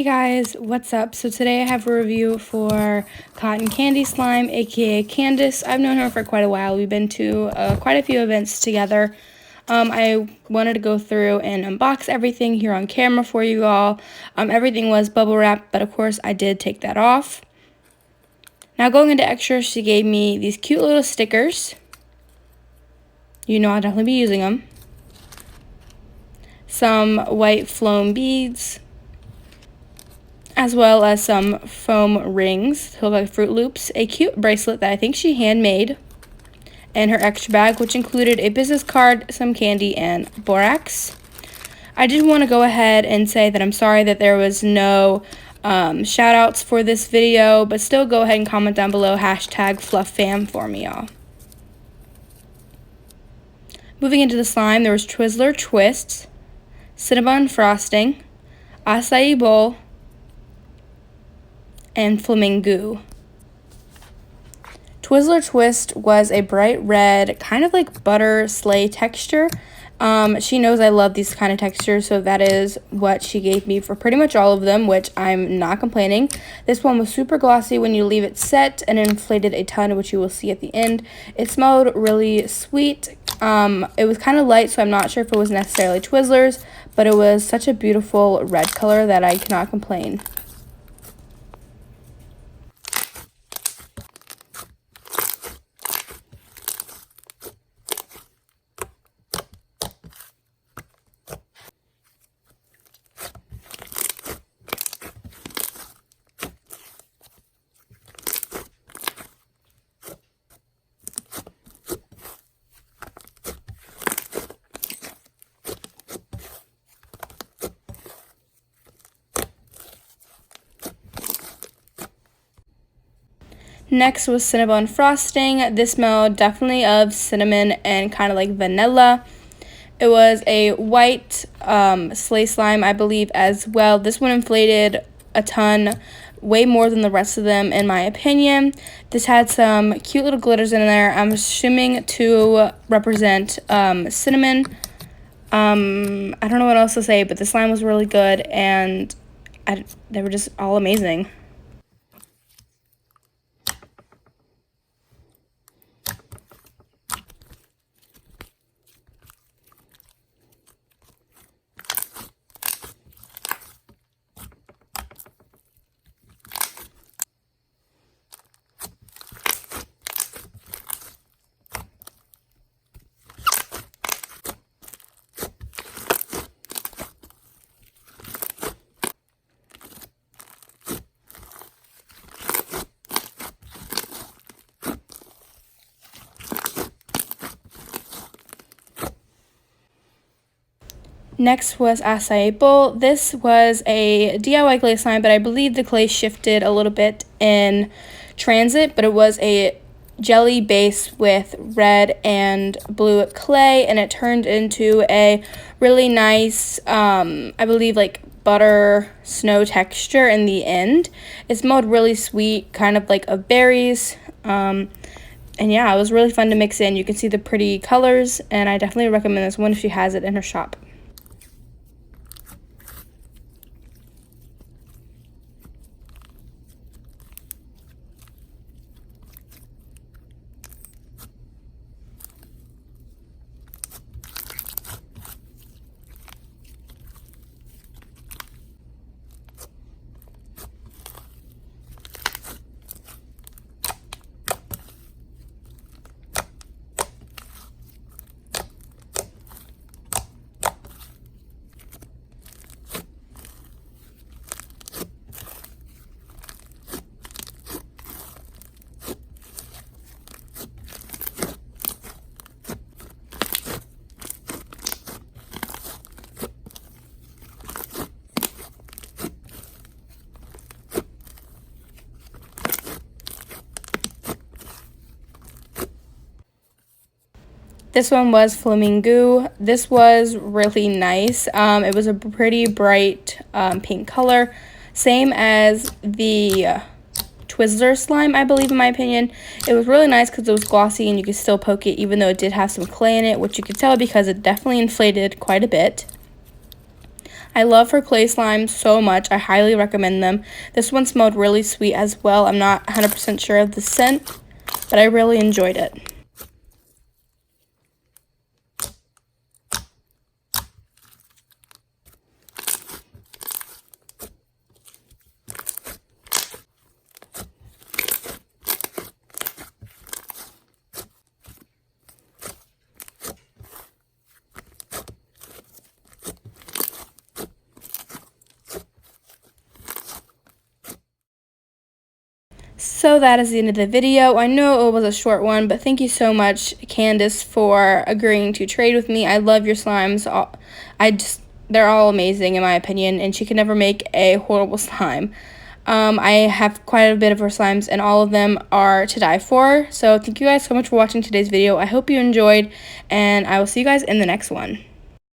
Guys, what's up? So today I have a review for Cotton Candy Slime, aka Candace. I've known her for quite a while. We've been to quite a few events together. I wanted to go through and unbox everything here on camera for you all. Everything was bubble wrapped, but of course I did take that off. Now going into extras, she gave me these cute little stickers. You know I'll definitely be using them. Some white foam beads, as well as some foam rings to look like Fruit Loops, a cute bracelet that I think she handmade, and her extra bag, which included a business card, some candy, and borax. I did want to go ahead and say that I'm sorry that there was no shout outs for this video, but still go ahead and comment down below #FluffFam for me, y'all. Moving into the slime, there was Twizzler Twists, Cinnabon Frosting, Acai Bowl, and Flamingo. Twizzler Twist was a bright red, kind of like butter sleigh texture. She knows I love these kind of textures, so that is what she gave me for pretty much all of them, which I'm not complaining. This one was super glossy when you leave it set and inflated a ton, which you will see at the end. It smelled really sweet. It was kind of light, so I'm not sure if it was necessarily Twizzlers, but it was such a beautiful red color that I cannot complain. Next was Cinnabon Frosting. This smelled definitely of cinnamon and kind of like vanilla. It was a white sleigh slime, I believe, as well. This one inflated a ton, way more than the rest of them, in my opinion. This had some cute little glitters in there. I'm assuming to represent cinnamon. I don't know what else to say, but the slime was really good, and they were just all amazing. Next was Acai Bowl. This was a DIY clay slime, but I believe the clay shifted a little bit in transit, but it was a jelly base with red and blue clay, and it turned into a really nice, I believe, like butter snow texture in the end. It smelled really sweet, kind of like of berries. And yeah, it was really fun to mix in. You can see the pretty colors, and I definitely recommend this one if she has it in her shop. This one was Flamingo. This was really nice. It was a pretty bright pink color, same as the Twizzler slime, I believe, in my opinion. It was really nice because it was glossy and you could still poke it, even though it did have some clay in it, which you could tell because it definitely inflated quite a bit. I love her clay slime so much. I highly recommend them. This one smelled really sweet as well. I'm not 100% sure of the scent, but I really enjoyed it. So that is the end of the video. I know it was a short one, but thank you so much, Candace, for agreeing to trade with me. I love your slimes. They're all amazing in my opinion, and she can never make a horrible slime. I have quite a bit of her slimes, and all of them are to die for. So thank you guys so much for watching today's video. I hope you enjoyed, and I will see you guys in the next one.